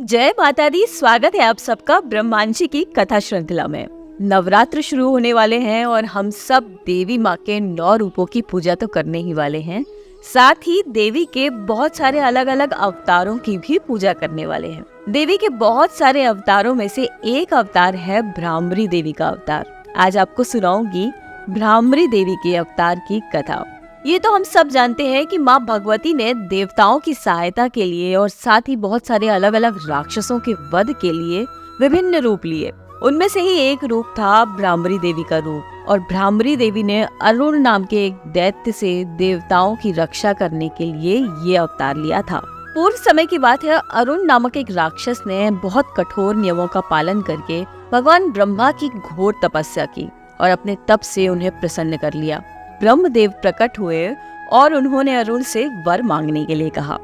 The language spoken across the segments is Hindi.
जय माता दी। स्वागत है आप सबका ब्रह्मांशी की कथा श्रृंखला में। नवरात्र शुरू होने वाले हैं और हम सब देवी माँ के 9 रूपों की पूजा तो करने ही वाले हैं। साथ ही देवी के बहुत सारे अलग अलग अवतारों की भी पूजा करने वाले हैं। देवी के बहुत सारे अवतारों में से एक अवतार है भ्रामरी देवी का अवतार। आज आपको सुनाऊंगी भ्रामरी देवी के अवतार की कथा। ये तो हम सब जानते हैं कि माँ भगवती ने देवताओं की सहायता के लिए और साथ ही बहुत सारे अलग अलग राक्षसों के वध के लिए विभिन्न रूप लिए। उनमें से ही एक रूप था भ्रामरी देवी का रूप। और भ्रामरी देवी ने अरुण नाम के एक दैत्य से देवताओं की रक्षा करने के लिए ये अवतार लिया था। पूर्व समय की बात है। अरुण नामक एक राक्षस ने बहुत कठोर नियमों का पालन करके भगवान ब्रह्मा की घोर तपस्या की और अपने तप से उन्हें प्रसन्न कर लिया। ब्रह्मदेव प्रकट हुए और उन्होंने अरुण से वर मांगने के लिए कहा।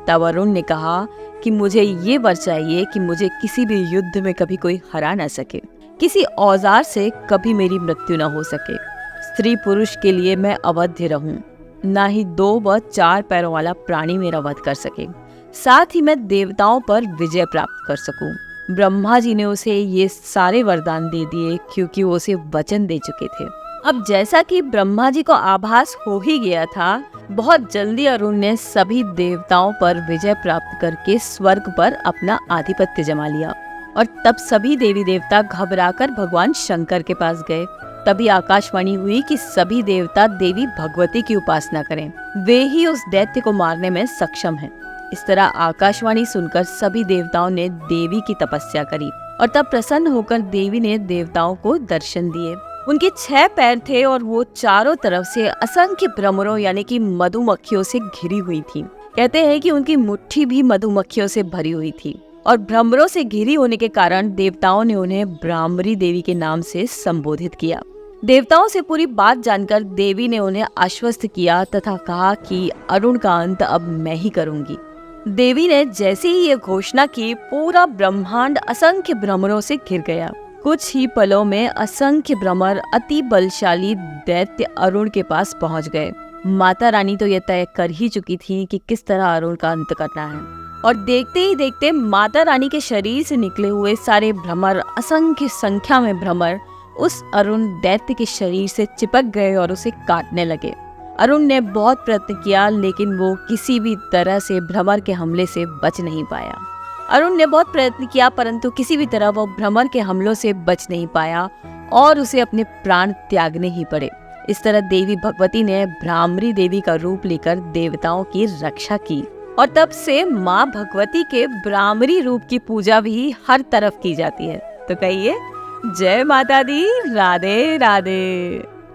तब अरुण ने कहा कि मुझे ये वर चाहिए कि मुझे किसी भी युद्ध में कभी कोई हरा न सके, किसी औजार से कभी मेरी मृत्यु न हो सके, स्त्री पुरुष के लिए मैं अवध्य रहूं, ना ही 2 व 4 पैरों वाला प्राणी मेरा वध कर सके, साथ ही मैं देवताओं पर विजय प्राप्त कर सकूं। ब्रह्मा जी ने उसे ये सारे वरदान दे दिए क्योंकि वो उसे वचन दे चुके थे। अब जैसा कि ब्रह्मा जी को आभास हो ही गया था, बहुत जल्दी अरुण ने सभी देवताओं पर विजय प्राप्त करके स्वर्ग पर अपना आधिपत्य जमा लिया। और तब सभी देवी देवता घबराकर भगवान शंकर के पास गए। तभी आकाशवाणी हुई कि सभी देवता देवी भगवती की उपासना करें, वे ही उस दैत्य को मारने में सक्षम हैं। इस तरह आकाशवाणी सुनकर सभी देवताओं ने देवी की तपस्या करी और तब प्रसन्न होकर देवी ने देवताओं को दर्शन दिए। उनके 6 पैर थे और वो चारों तरफ से असंख्य भ्रमरों यानी कि मधुमक्खियों से घिरी हुई थी। कहते हैं कि उनकी मुट्ठी भी मधुमक्खियों से भरी हुई थी और भ्रमरों से घिरी होने के कारण देवताओं ने उन्हें भ्रामरी देवी के नाम से संबोधित किया। देवताओं से पूरी बात जानकर देवी ने उन्हें आश्वस्त किया तथा कहा कि अरुण का अंत अब मैं ही करूंगी। देवी ने जैसे ही ये घोषणा की, पूरा ब्रह्मांड असंख्य भ्रमरों से घिर गया। कुछ ही पलों में असंख्य भ्रमर अति बलशाली दैत्य अरुण के पास पहुंच गए। माता रानी तो यह तय कर ही चुकी थी कि किस तरह अरुण का अंत करना है। और देखते ही देखते माता रानी के शरीर से निकले हुए सारे भ्रमर, असंख्य संख्या में भ्रमर, उस अरुण दैत्य के शरीर से चिपक गए और उसे काटने लगे। अरुण ने बहुत प्रयत्न किया लेकिन वो किसी भी तरह से भ्रमर के हमले से बच नहीं पाया। अरुण ने बहुत प्रयत्न किया परंतु किसी भी तरह वो भ्रमर के हमलों से बच नहीं पाया और उसे अपने प्राण त्यागने ही पड़े। इस तरह देवी भगवती ने भ्रामरी देवी का रूप लेकर देवताओं की रक्षा की और तब से माँ भगवती के भ्रामरी रूप की पूजा भी हर तरफ की जाती है। तो कहिए जय माता दी, राधे राधे।